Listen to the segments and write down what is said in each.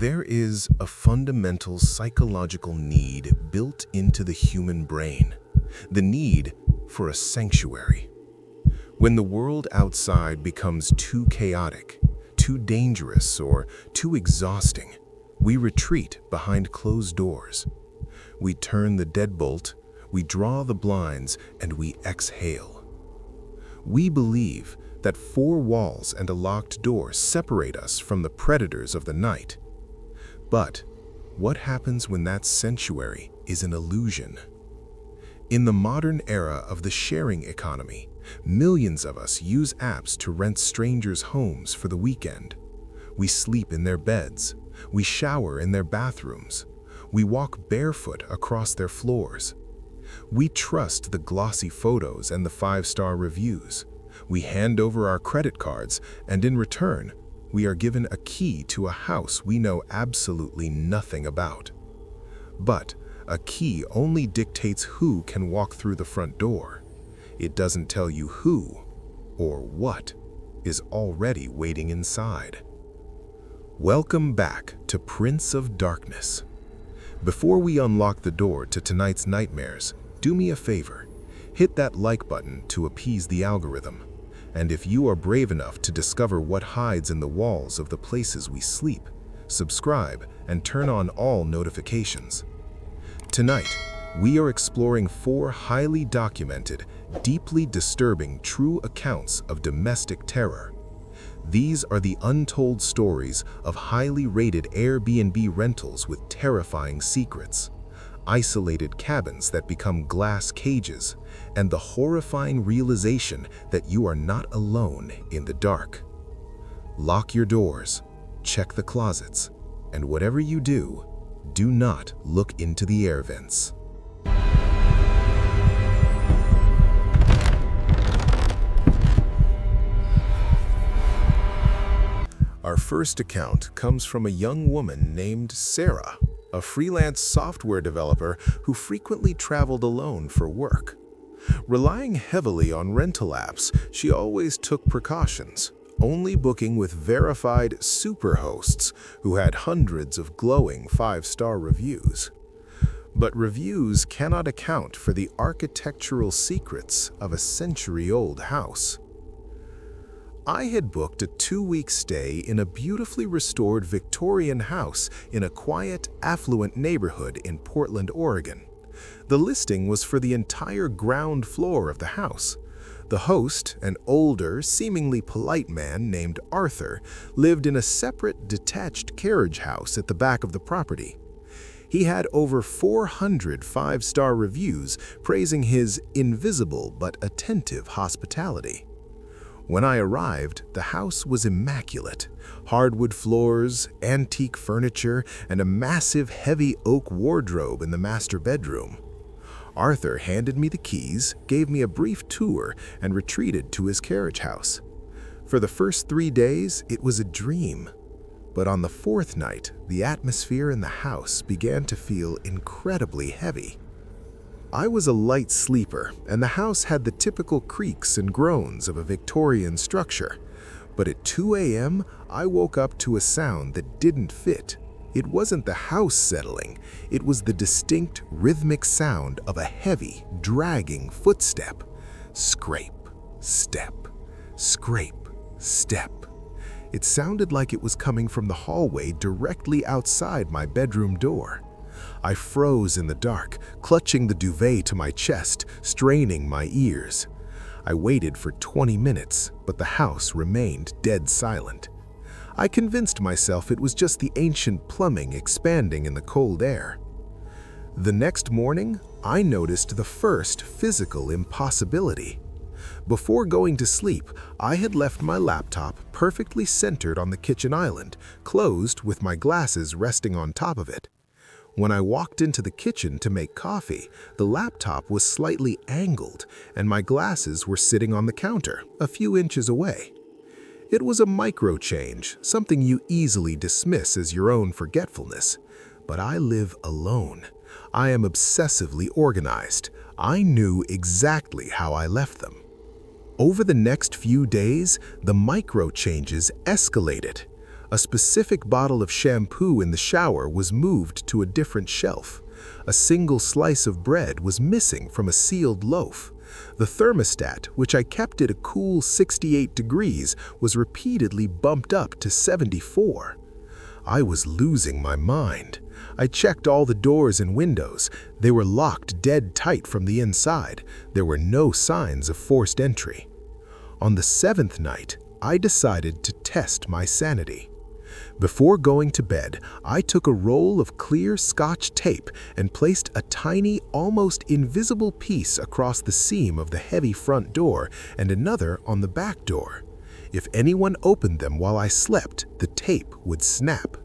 There is a fundamental psychological need built into the human brain, the need for a sanctuary. When the world outside becomes too chaotic, too dangerous, or too exhausting, we retreat behind closed doors. We turn the deadbolt, we draw the blinds, and we exhale. We believe that four walls and a locked door separate us from the predators of the night. But what happens when that sanctuary is an illusion? In the modern era of the sharing economy, millions of us use apps to rent strangers' homes for the weekend. We sleep in their beds, we shower in their bathrooms, we walk barefoot across their floors. We trust the glossy photos and the five-star reviews. We hand over our credit cards, and in return, we are given a key to a house we know absolutely nothing about. But a key only dictates who can walk through the front door. It doesn't tell you who or what is already waiting inside. Welcome back to Prince of Darkness. Before we unlock the door to tonight's nightmares, do me a favor. Hit that like button to appease the algorithm. And if you are brave enough to discover what hides in the walls of the places we sleep, subscribe and turn on all notifications. Tonight, we are exploring four highly documented, deeply disturbing true accounts of domestic terror. These are the untold stories of highly rated Airbnb rentals with terrifying secrets, isolated cabins that become glass cages, and the horrifying realization that you are not alone in the dark. Lock your doors, check the closets, and whatever you do, do not look into the air vents. Our first account comes from a young woman named Sarah, a freelance software developer who frequently traveled alone for work. Relying heavily on rental apps, she always took precautions, only booking with verified superhosts who had hundreds of glowing five-star reviews. But reviews cannot account for the architectural secrets of a century-old house. I had booked a 2-week stay in a beautifully restored Victorian house in a quiet, affluent neighborhood in Portland, Oregon. The listing was for the entire ground floor of the house. The host, an older, seemingly polite man named Arthur, lived in a separate, detached carriage house at the back of the property. He had over 400 five-star reviews praising his invisible but attentive hospitality. When I arrived, the house was immaculate. Hardwood floors, antique furniture, and a massive heavy oak wardrobe in the master bedroom. Arthur handed me the keys, gave me a brief tour, and retreated to his carriage house. For the first 3 days, it was a dream. But on the 4th night, the atmosphere in the house began to feel incredibly heavy. I was a light sleeper, and the house had the typical creaks and groans of a Victorian structure. But at 2 a.m., I woke up to a sound that didn't fit. It wasn't the house settling, it was the distinct, rhythmic sound of a heavy, dragging footstep. Scrape, step, scrape, step. It sounded like it was coming from the hallway directly outside my bedroom door. I froze in the dark, clutching the duvet to my chest, straining my ears. I waited for 20 minutes, but the house remained dead silent. I convinced myself it was just the ancient plumbing expanding in the cold air. The next morning, I noticed the first physical impossibility. Before going to sleep, I had left my laptop perfectly centered on the kitchen island, closed with my glasses resting on top of it. When I walked into the kitchen to make coffee, the laptop was slightly angled and my glasses were sitting on the counter, a few inches away. It was a micro change, something you easily dismiss as your own forgetfulness. But I live alone. I am obsessively organized. I knew exactly how I left them. Over the next few days, the micro changes escalated. A specific bottle of shampoo in the shower was moved to a different shelf. A single slice of bread was missing from a sealed loaf. The thermostat, which I kept at a cool 68 degrees, was repeatedly bumped up to 74. I was losing my mind. I checked all the doors and windows. They were locked dead tight from the inside. There were no signs of forced entry. On the 7th night, I decided to test my sanity. Before going to bed, I took a roll of clear Scotch tape and placed a tiny, almost invisible piece across the seam of the heavy front door and another on the back door. If anyone opened them while I slept, the tape would snap.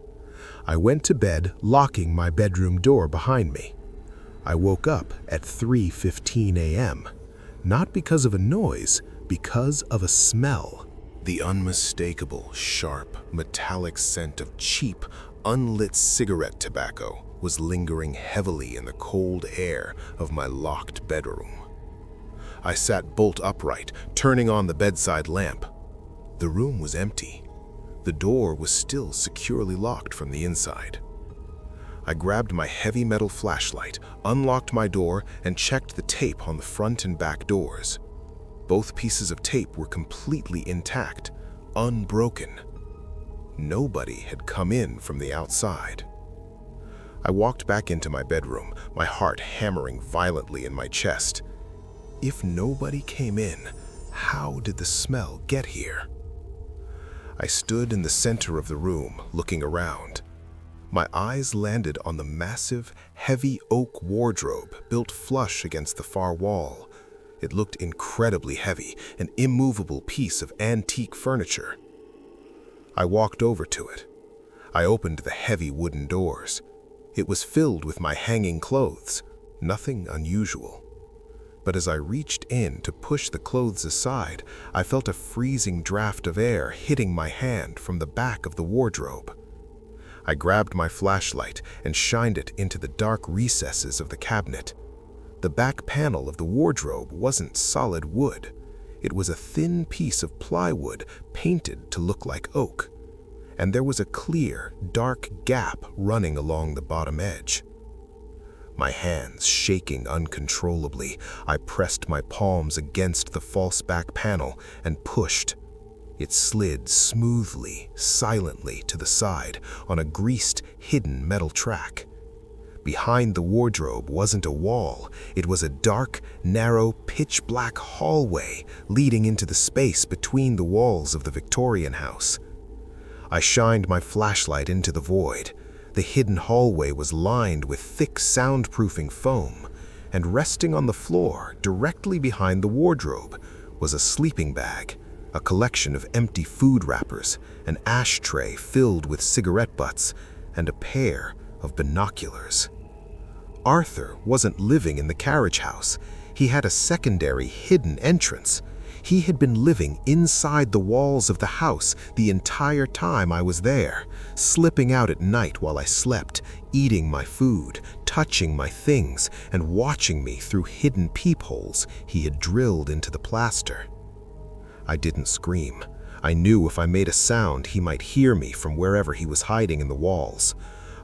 I went to bed, locking my bedroom door behind me. I woke up at 3:15 a.m., not because of a noise, because of a smell. The unmistakable, sharp, metallic scent of cheap, unlit cigarette tobacco was lingering heavily in the cold air of my locked bedroom. I sat bolt upright, turning on the bedside lamp. The room was empty. The door was still securely locked from the inside. I grabbed my heavy metal flashlight, unlocked my door, and checked the tape on the front and back doors. Both pieces of tape were completely intact, unbroken. Nobody had come in from the outside. I walked back into my bedroom, my heart hammering violently in my chest. If nobody came in, how did the smell get here? I stood in the center of the room, looking around. My eyes landed on the massive, heavy oak wardrobe built flush against the far wall. It looked incredibly heavy, an immovable piece of antique furniture. I walked over to it. I opened the heavy wooden doors. It was filled with my hanging clothes, nothing unusual. But as I reached in to push the clothes aside, I felt a freezing draft of air hitting my hand from the back of the wardrobe. I grabbed my flashlight and shined it into the dark recesses of the cabinet. The back panel of the wardrobe wasn't solid wood. It was a thin piece of plywood painted to look like oak. And there was a clear, dark gap running along the bottom edge. My hands shaking uncontrollably, I pressed my palms against the false back panel and pushed. It slid smoothly, silently to the side on a greased, hidden metal track. Behind the wardrobe wasn't a wall. It was a dark, narrow, pitch-black hallway leading into the space between the walls of the Victorian house. I shined my flashlight into the void. The hidden hallway was lined with thick soundproofing foam, and resting on the floor directly behind the wardrobe was a sleeping bag, a collection of empty food wrappers, an ashtray filled with cigarette butts, and a pair of binoculars. Arthur wasn't living in the carriage house. He had a secondary hidden entrance. He had been living inside the walls of the house the entire time I was there, slipping out at night while I slept, eating my food, touching my things, and watching me through hidden peepholes he had drilled into the plaster. I didn't scream. I knew if I made a sound, he might hear me from wherever he was hiding in the walls.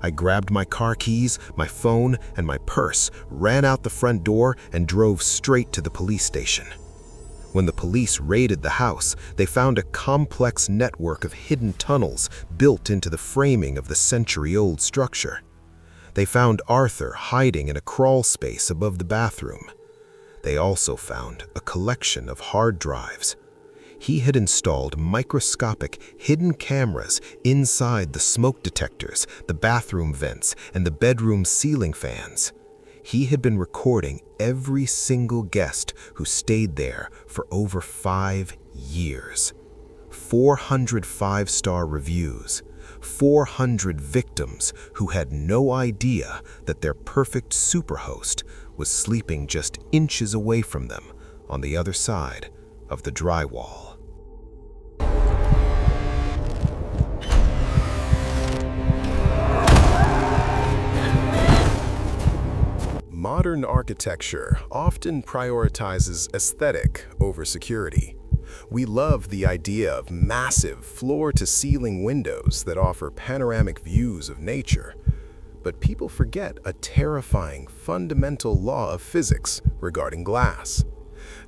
I grabbed my car keys, my phone, and my purse, ran out the front door, and drove straight to the police station. When the police raided the house, they found a complex network of hidden tunnels built into the framing of the century-old structure. They found Arthur hiding in a crawl space above the bathroom. They also found a collection of hard drives. He had installed microscopic hidden cameras inside the smoke detectors, the bathroom vents, and the bedroom ceiling fans. He had been recording every single guest who stayed there for over 5 years. 400 five-star reviews, 400 victims who had no idea that their perfect superhost was sleeping just inches away from them on the other side of the drywall. Modern architecture often prioritizes aesthetic over security. We love the idea of massive floor-to-ceiling windows that offer panoramic views of nature. But people forget a terrifying, fundamental law of physics regarding glass.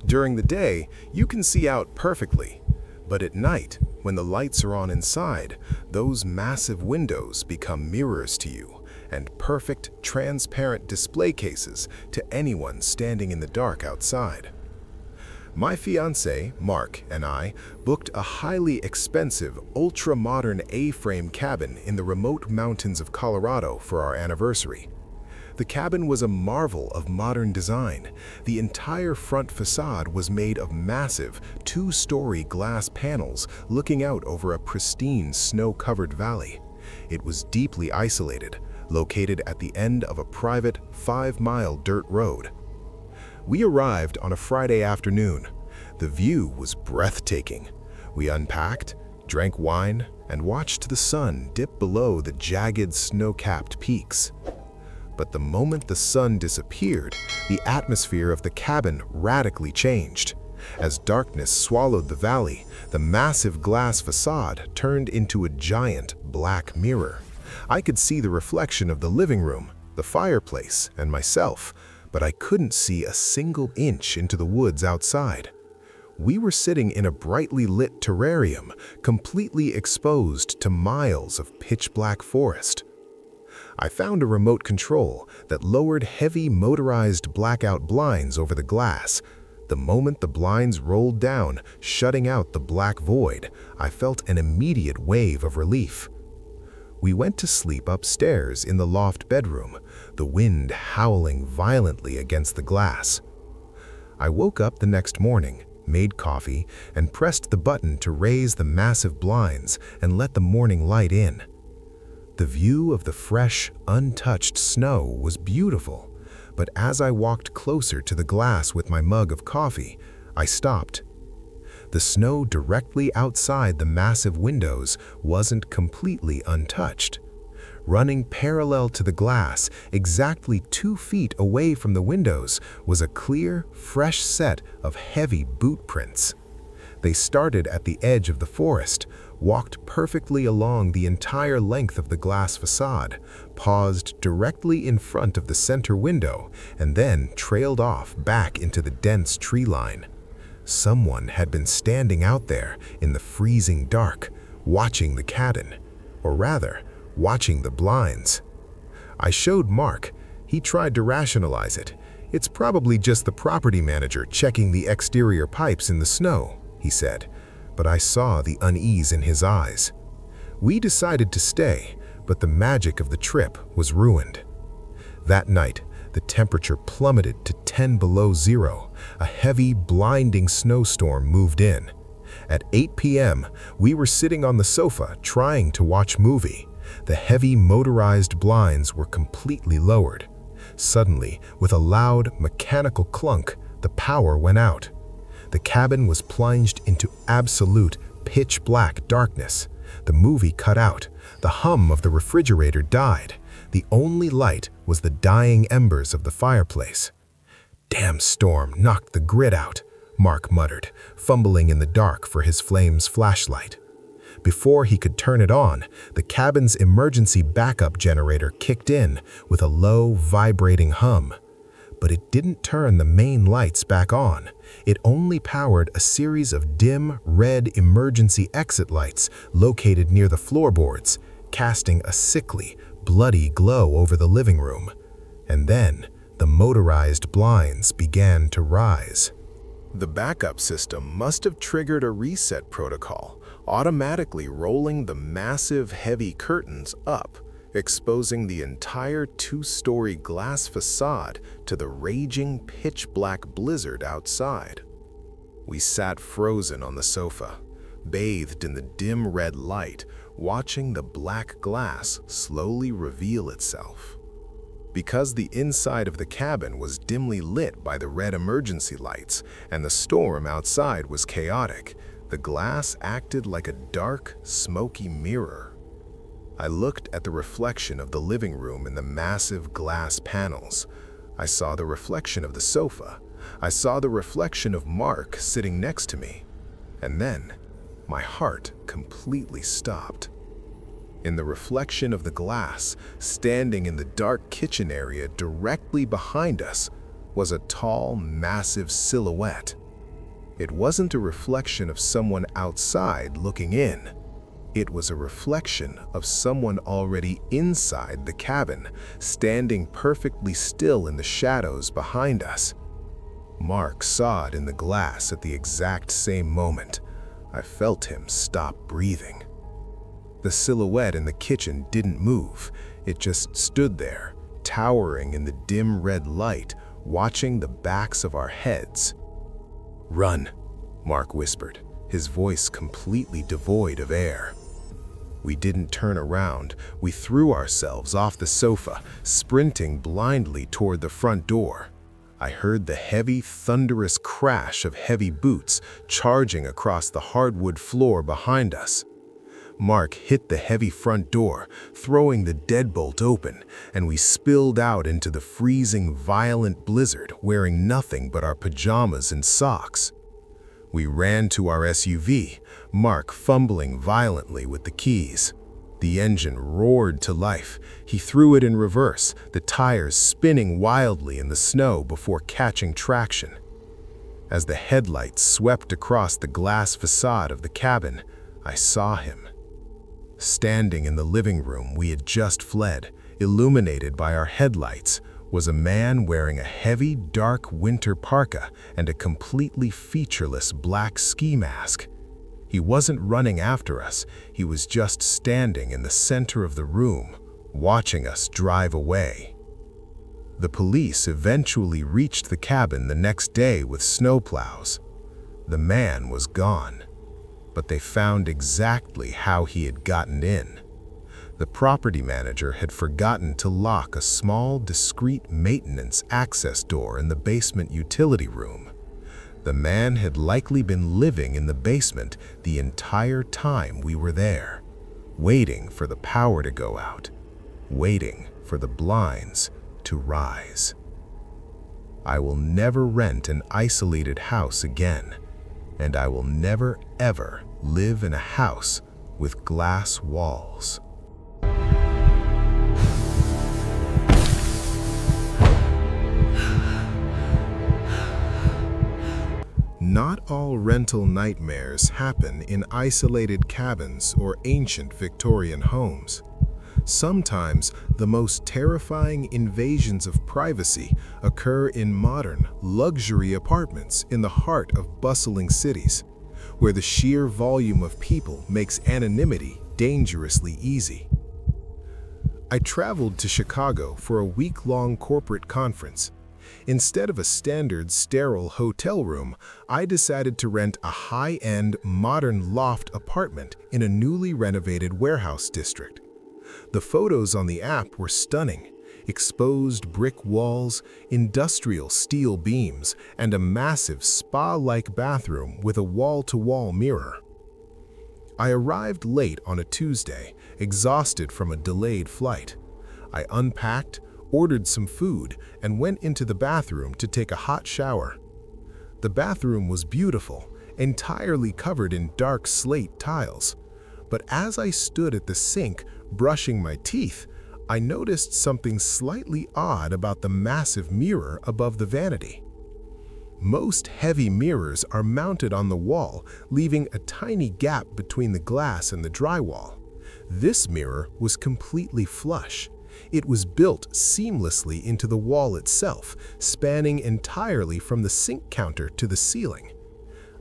During the day, you can see out perfectly, but at night, when the lights are on inside, those massive windows become mirrors to you and perfect, transparent display cases to anyone standing in the dark outside. My fiancé, Mark, and I booked a highly expensive, ultra-modern A-frame cabin in the remote mountains of Colorado for our anniversary. The cabin was a marvel of modern design. The entire front facade was made of massive, two-story glass panels looking out over a pristine, snow-covered valley. It was deeply isolated, located at the end of a private, 5-mile dirt road. We arrived on a Friday afternoon. The view was breathtaking. We unpacked, drank wine, and watched the sun dip below the jagged, snow-capped peaks. But the moment the sun disappeared, the atmosphere of the cabin radically changed. As darkness swallowed the valley, the massive glass facade turned into a giant black mirror. I could see the reflection of the living room, the fireplace, and myself, but I couldn't see a single inch into the woods outside. We were sitting in a brightly lit terrarium, completely exposed to miles of pitch-black forest. I found a remote control that lowered heavy motorized blackout blinds over the glass. The moment the blinds rolled down, shutting out the black void, I felt an immediate wave of relief. We went to sleep upstairs in the loft bedroom, the wind howling violently against the glass. I woke up the next morning, made coffee, and pressed the button to raise the massive blinds and let the morning light in. The view of the fresh, untouched snow was beautiful, but as I walked closer to the glass with my mug of coffee, I stopped. The snow directly outside the massive windows wasn't completely untouched. Running parallel to the glass, exactly 2 feet away from the windows, was a clear, fresh set of heavy boot prints. They started at the edge of the forest, walked perfectly along the entire length of the glass facade, paused directly in front of the center window, and then trailed off back into the dense tree line. Someone had been standing out there in the freezing dark, watching the cabin, or rather, watching the blinds. I showed Mark. He tried to rationalize it. "It's probably just the property manager checking the exterior pipes in the snow," he said, but I saw the unease in his eyes. We decided to stay, but the magic of the trip was ruined. That night, the temperature plummeted to 10 below zero. A heavy, blinding snowstorm moved in. At 8 p.m., we were sitting on the sofa trying to watch movie. The heavy motorized blinds were completely lowered. Suddenly, with a loud, mechanical clunk, the power went out. The cabin was plunged into absolute pitch-black darkness. The movie cut out. The hum of the refrigerator died. The only light was the dying embers of the fireplace. "Damn storm knocked the grid out," Mark muttered, fumbling in the dark for his flame's flashlight. Before he could turn it on, the cabin's emergency backup generator kicked in with a low, vibrating hum. But it didn't turn the main lights back on. It only powered a series of dim, red emergency exit lights located near the floorboards, casting a sickly, bloody glow over the living room. And then, the motorized blinds began to rise. The backup system must have triggered a reset protocol, automatically rolling the massive, heavy curtains up, exposing the entire 2-story glass facade to the raging, pitch-black blizzard outside. We sat frozen on the sofa, bathed in the dim red light, watching the black glass slowly reveal itself. Because the inside of the cabin was dimly lit by the red emergency lights and the storm outside was chaotic, the glass acted like a dark, smoky mirror. I looked at the reflection of the living room in the massive glass panels. I saw the reflection of the sofa. I saw the reflection of Mark sitting next to me. And then, my heart completely stopped. In the reflection of the glass, standing in the dark kitchen area directly behind us, was a tall, massive silhouette. It wasn't a reflection of someone outside looking in. It was a reflection of someone already inside the cabin, standing perfectly still in the shadows behind us. Mark saw it in the glass at the exact same moment. I felt him stop breathing. The silhouette in the kitchen didn't move. It just stood there, towering in the dim red light, watching the backs of our heads. "Run," Mark whispered, his voice completely devoid of air. We didn't turn around. We threw ourselves off the sofa, sprinting blindly toward the front door. I heard the heavy, thunderous crash of heavy boots charging across the hardwood floor behind us. Mark hit the heavy front door, throwing the deadbolt open, and we spilled out into the freezing, violent blizzard, wearing nothing but our pajamas and socks. We ran to our SUV, Mark fumbling violently with the keys. The engine roared to life. He threw it in reverse, the tires spinning wildly in the snow before catching traction. As the headlights swept across the glass facade of the cabin, I saw him. Standing in the living room we had just fled, illuminated by our headlights, was a man wearing a heavy, dark winter parka and a completely featureless black ski mask. He wasn't running after us, he was just standing in the center of the room, watching us drive away. The police eventually reached the cabin the next day with snowplows. The man was gone, but they found exactly how he had gotten in. The property manager had forgotten to lock a small, discreet maintenance access door in the basement utility room. The man had likely been living in the basement the entire time we were there, waiting for the power to go out, waiting for the blinds to rise. I will never rent an isolated house again, and I will never ever live in a house with glass walls. Not all rental nightmares happen in isolated cabins or ancient Victorian homes. Sometimes the most terrifying invasions of privacy occur in modern, luxury apartments in the heart of bustling cities, where the sheer volume of people makes anonymity dangerously easy. I traveled to Chicago for a week-long corporate conference. Instead of a standard, sterile hotel room, I decided to rent a high-end, modern loft apartment in a newly renovated warehouse district. The photos on the app were stunning. Exposed brick walls, industrial steel beams, and a massive spa-like bathroom with a wall-to-wall mirror. I arrived late on a Tuesday, exhausted from a delayed flight. I unpacked, ordered some food, and went into the bathroom to take a hot shower. The bathroom was beautiful, entirely covered in dark slate tiles. But as I stood at the sink, brushing my teeth, I noticed something slightly odd about the massive mirror above the vanity. Most heavy mirrors are mounted on the wall, leaving a tiny gap between the glass and the drywall. This mirror was completely flush. It was built seamlessly into the wall itself, spanning entirely from the sink counter to the ceiling.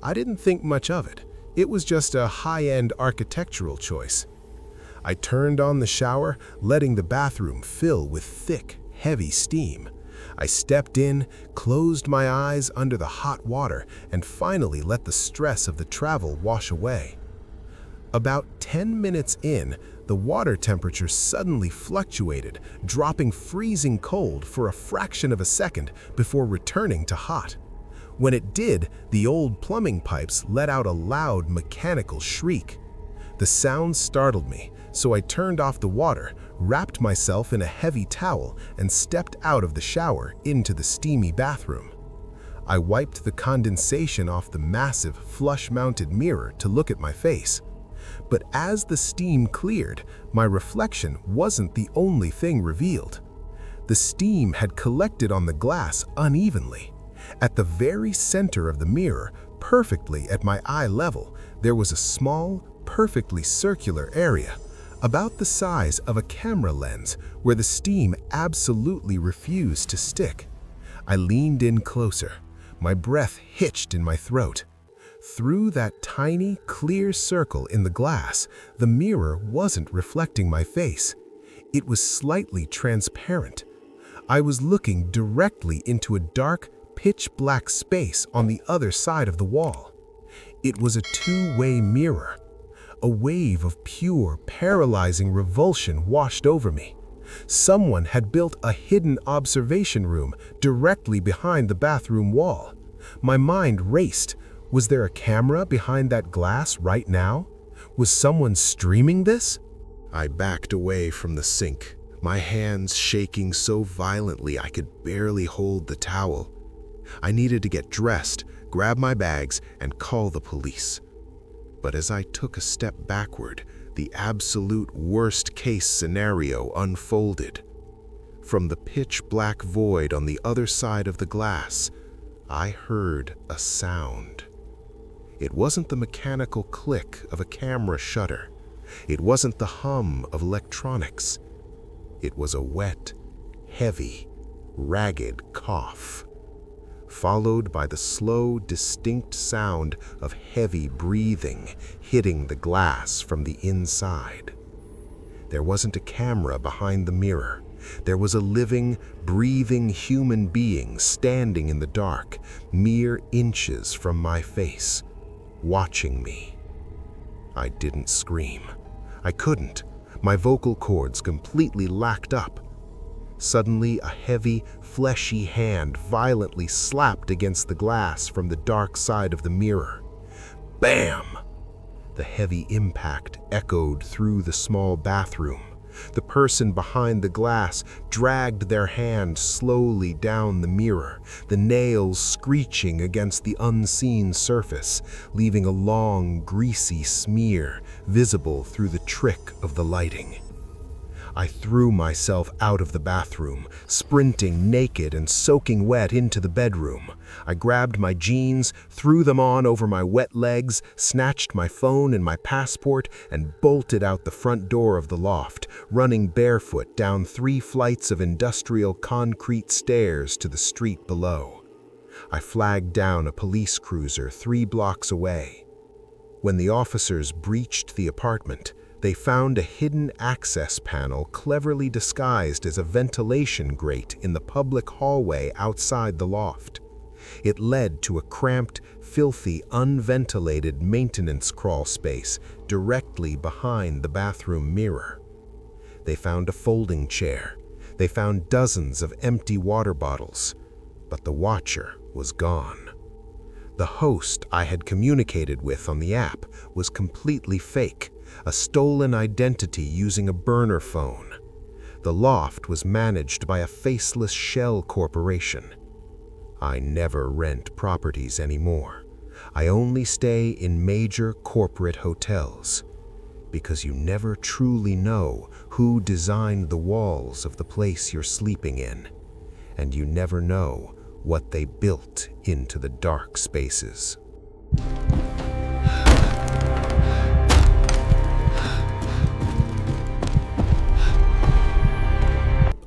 I didn't think much of it. It was just a high-end architectural choice. I turned on the shower, letting the bathroom fill with thick, heavy steam. I stepped in, closed my eyes under the hot water, and finally let the stress of the travel wash away. About 10 minutes in, the water temperature suddenly fluctuated, dropping freezing cold for a fraction of a second before returning to hot. When it did, the old plumbing pipes let out a loud mechanical shriek. The sound startled me, so I turned off the water, wrapped myself in a heavy towel, and stepped out of the shower into the steamy bathroom. I wiped the condensation off the massive, flush-mounted mirror to look at my face. But as the steam cleared, my reflection wasn't the only thing revealed. The steam had collected on the glass unevenly. At the very center of the mirror, perfectly at my eye level, there was a small, perfectly circular area, about the size of a camera lens, where the steam absolutely refused to stick. I leaned in closer. My breath hitched in my throat. Through that tiny, clear circle in the glass, the mirror wasn't reflecting my face. It was slightly transparent. I was looking directly into a dark, pitch-black space on the other side of the wall. It was a two-way mirror. A wave of pure, paralyzing revulsion washed over me. Someone had built a hidden observation room directly behind the bathroom wall. My mind raced. Was there a camera behind that glass right now? Was someone streaming this? I backed away from the sink, my hands shaking so violently I could barely hold the towel. I needed to get dressed, grab my bags, and call the police. But as I took a step backward, the absolute worst-case scenario unfolded. From the pitch-black void on the other side of the glass, I heard a sound. It wasn't the mechanical click of a camera shutter. It wasn't the hum of electronics. It was a wet, heavy, ragged cough, followed by the slow, distinct sound of heavy breathing hitting the glass from the inside. There wasn't a camera behind the mirror. There was a living, breathing human being standing in the dark, mere inches from my face, watching me. I didn't scream. I couldn't. My vocal cords completely lacked up. Suddenly, a heavy, fleshy hand violently slapped against the glass from the dark side of the mirror. Bam! The heavy impact echoed through the small bathroom. The person behind the glass dragged their hand slowly down the mirror, the nails screeching against the unseen surface, leaving a long, greasy smear visible through the trick of the lighting. I threw myself out of the bathroom, sprinting naked and soaking wet into the bedroom. I grabbed my jeans, threw them on over my wet legs, snatched my phone and my passport, and bolted out the front door of the loft, running barefoot down 3 flights of industrial concrete stairs to the street below. I flagged down a police cruiser 3 blocks away. When the officers breached the apartment, they found a hidden access panel cleverly disguised as a ventilation grate in the public hallway outside the loft. It led to a cramped, filthy, unventilated maintenance crawl space directly behind the bathroom mirror. They found a folding chair. They found dozens of empty water bottles. But the watcher was gone. The host I had communicated with on the app was completely fake, a stolen identity using a burner phone. The loft was managed by a faceless shell corporation. I never rent properties anymore. I only stay in major corporate hotels, because you never truly know who designed the walls of the place you're sleeping in, and you never know what they built into the dark spaces.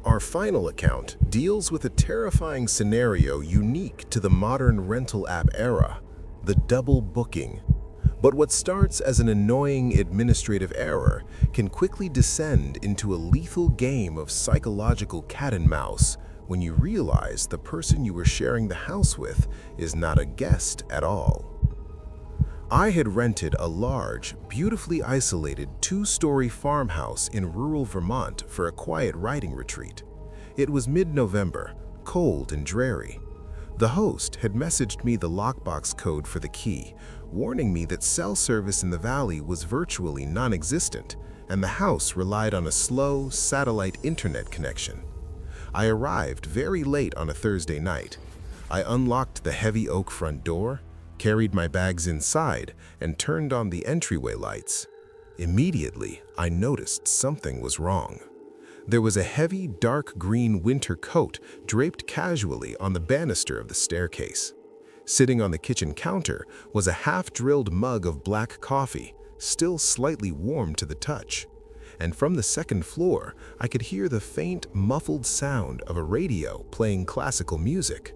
Our final account deals with a terrifying scenario unique to the modern rental app era, the double booking. But what starts as an annoying administrative error can quickly descend into a lethal game of psychological cat and mouse when you realize the person you were sharing the house with is not a guest at all. I had rented a large, beautifully isolated 2-story farmhouse in rural Vermont for a quiet writing retreat. It was mid-November, cold and dreary. The host had messaged me the lockbox code for the key, warning me that cell service in the valley was virtually non-existent, and the house relied on a slow satellite internet connection. I arrived very late on a Thursday night. I unlocked the heavy oak front door, carried my bags inside, and turned on the entryway lights. Immediately, I noticed something was wrong. There was a heavy, dark green winter coat draped casually on the banister of the staircase. Sitting on the kitchen counter was a half-drilled mug of black coffee, still slightly warm to the touch. And from the second floor, I could hear the faint, muffled sound of a radio playing classical music.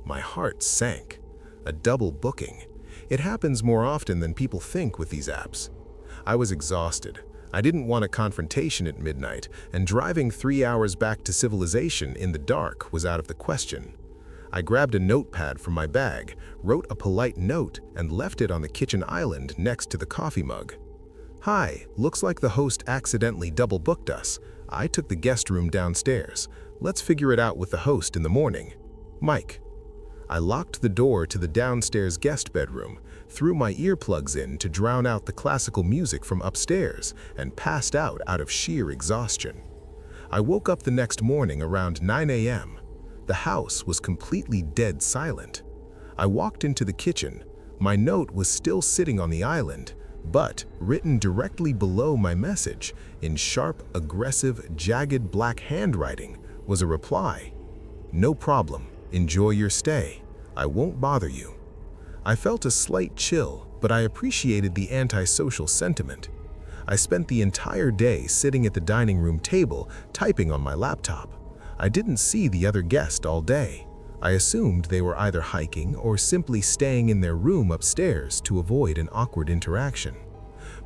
My heart sank. A double booking. It happens more often than people think with these apps. I was exhausted. I didn't want a confrontation at midnight, and driving 3 hours back to civilization in the dark was out of the question. I grabbed a notepad from my bag, wrote a polite note, and left it on the kitchen island next to the coffee mug. "Hi, looks like the host accidentally double-booked us. I took the guest room downstairs. Let's figure it out with the host in the morning. Mike." I locked the door to the downstairs guest bedroom, threw my earplugs in to drown out the classical music from upstairs, and passed out of sheer exhaustion. I woke up the next morning around 9 a.m. The house was completely dead silent. I walked into the kitchen. My note was still sitting on the island, but written directly below my message, in sharp, aggressive, jagged black handwriting, was a reply. "No problem. Enjoy your stay. I won't bother you." I felt a slight chill, but I appreciated the antisocial sentiment. I spent the entire day sitting at the dining room table, typing on my laptop. I didn't see the other guest all day. I assumed they were either hiking or simply staying in their room upstairs to avoid an awkward interaction.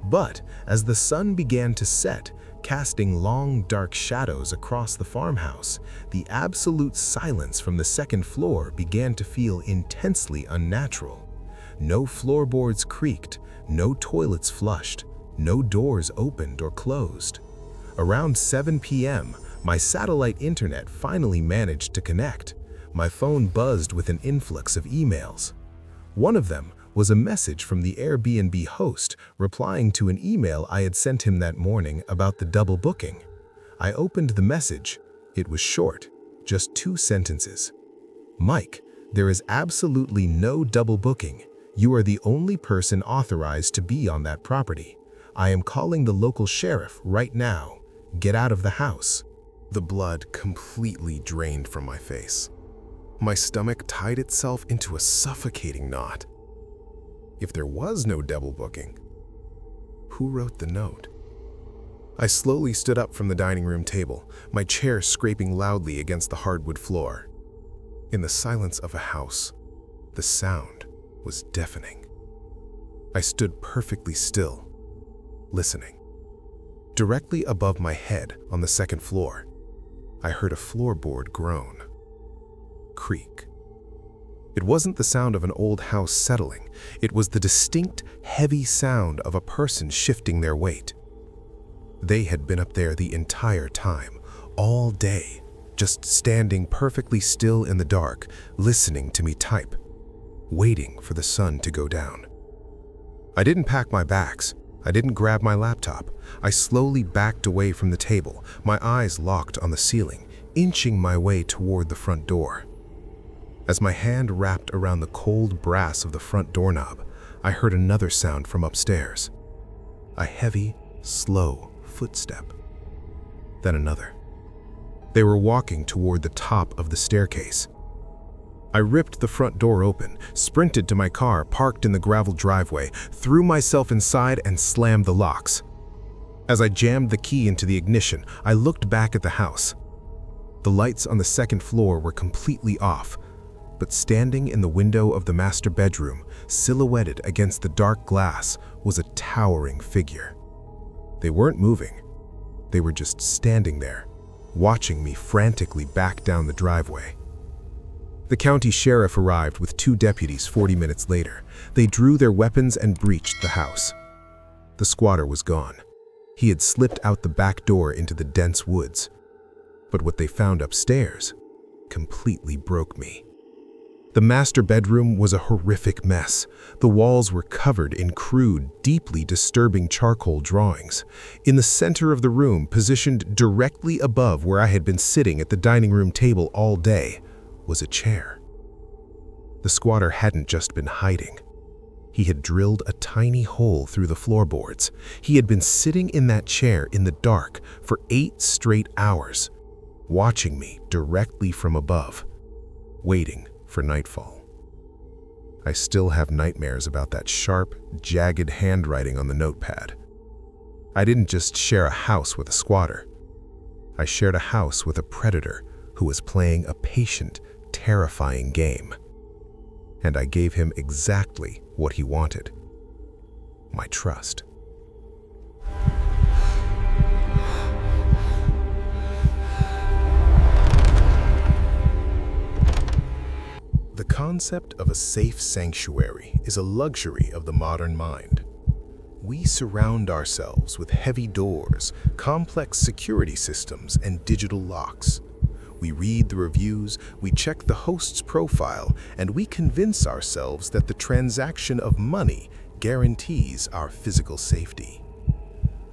But as the sun began to set, casting long, dark shadows across the farmhouse, the absolute silence from the second floor began to feel intensely unnatural. No floorboards creaked, no toilets flushed, no doors opened or closed. Around 7 p.m., my satellite internet finally managed to connect. My phone buzzed with an influx of emails. One of them was a message from the Airbnb host replying to an email I had sent him that morning about the double booking. I opened the message. It was short, just 2 sentences. "Mike, there is absolutely no double booking. You are the only person authorized to be on that property. I am calling the local sheriff right now. Get out of the house." The blood completely drained from my face. My stomach tied itself into a suffocating knot. If there was no double booking, who wrote the note? I slowly stood up from the dining room table, my chair scraping loudly against the hardwood floor. In the silence of a house, the sound was deafening. I stood perfectly still, listening. Directly above my head on the second floor, I heard a floorboard groan, creak. It wasn't the sound of an old house settling. It was the distinct, heavy sound of a person shifting their weight. They had been up there the entire time, all day, just standing perfectly still in the dark, listening to me type, waiting for the sun to go down. I didn't pack my bags. I didn't grab my laptop. I slowly backed away from the table, my eyes locked on the ceiling, inching my way toward the front door. As my hand wrapped around the cold brass of the front doorknob, I heard another sound from upstairs. A heavy, slow footstep. Then another. They were walking toward the top of the staircase. I ripped the front door open, sprinted to my car parked in the gravel driveway, threw myself inside and slammed the locks. As I jammed the key into the ignition, I looked back at the house. The lights on the second floor were completely off, but standing in the window of the master bedroom, silhouetted against the dark glass, was a towering figure. They weren't moving. They were just standing there, watching me frantically back down the driveway. The county sheriff arrived with 2 deputies 40 minutes later. They drew their weapons and breached the house. The squatter was gone. He had slipped out the back door into the dense woods. But what they found upstairs completely broke me. The master bedroom was a horrific mess. The walls were covered in crude, deeply disturbing charcoal drawings. In the center of the room, positioned directly above where I had been sitting at the dining room table all day, was a chair. The squatter hadn't just been hiding. He had drilled a tiny hole through the floorboards. He had been sitting in that chair in the dark for 8 straight hours, watching me directly from above, waiting for nightfall. I still have nightmares about that sharp, jagged handwriting on the notepad. I didn't just share a house with a squatter. I shared a house with a predator who was playing a patient, terrifying game. And I gave him exactly what he wanted: my trust. The concept of a safe sanctuary is a luxury of the modern mind. We surround ourselves with heavy doors, complex security systems, and digital locks. We read the reviews, we check the host's profile, and we convince ourselves that the transaction of money guarantees our physical safety.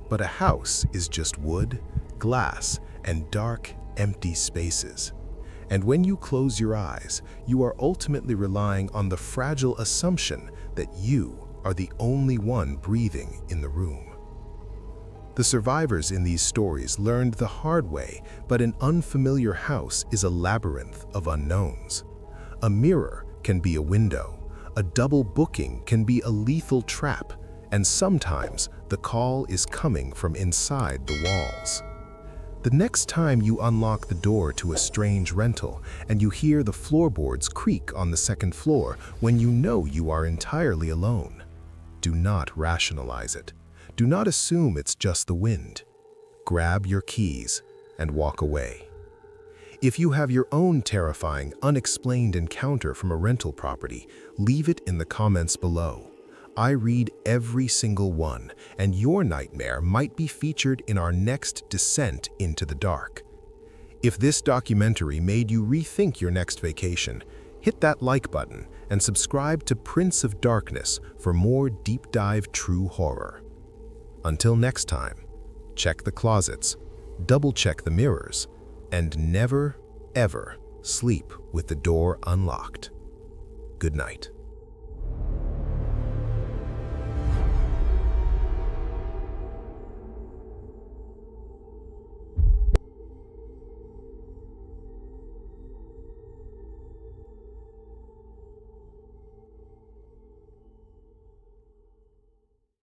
But a house is just wood, glass, and dark, empty spaces. And when you close your eyes, you are ultimately relying on the fragile assumption that you are the only one breathing in the room. The survivors in these stories learned the hard way, but an unfamiliar house is a labyrinth of unknowns. A mirror can be a window, a double booking can be a lethal trap, and sometimes the call is coming from inside the walls. The next time you unlock the door to a strange rental and you hear the floorboards creak on the second floor when you know you are entirely alone, do not rationalize it. Do not assume it's just the wind. Grab your keys and walk away. If you have your own terrifying, unexplained encounter from a rental property, leave it in the comments below. I read every single one, and your nightmare might be featured in our next descent into the dark. If this documentary made you rethink your next vacation, hit that like button and subscribe to Prince of Darkness for more deep dive true horror. Until next time, check the closets, double-check the mirrors, and never, ever sleep with the door unlocked. Good night.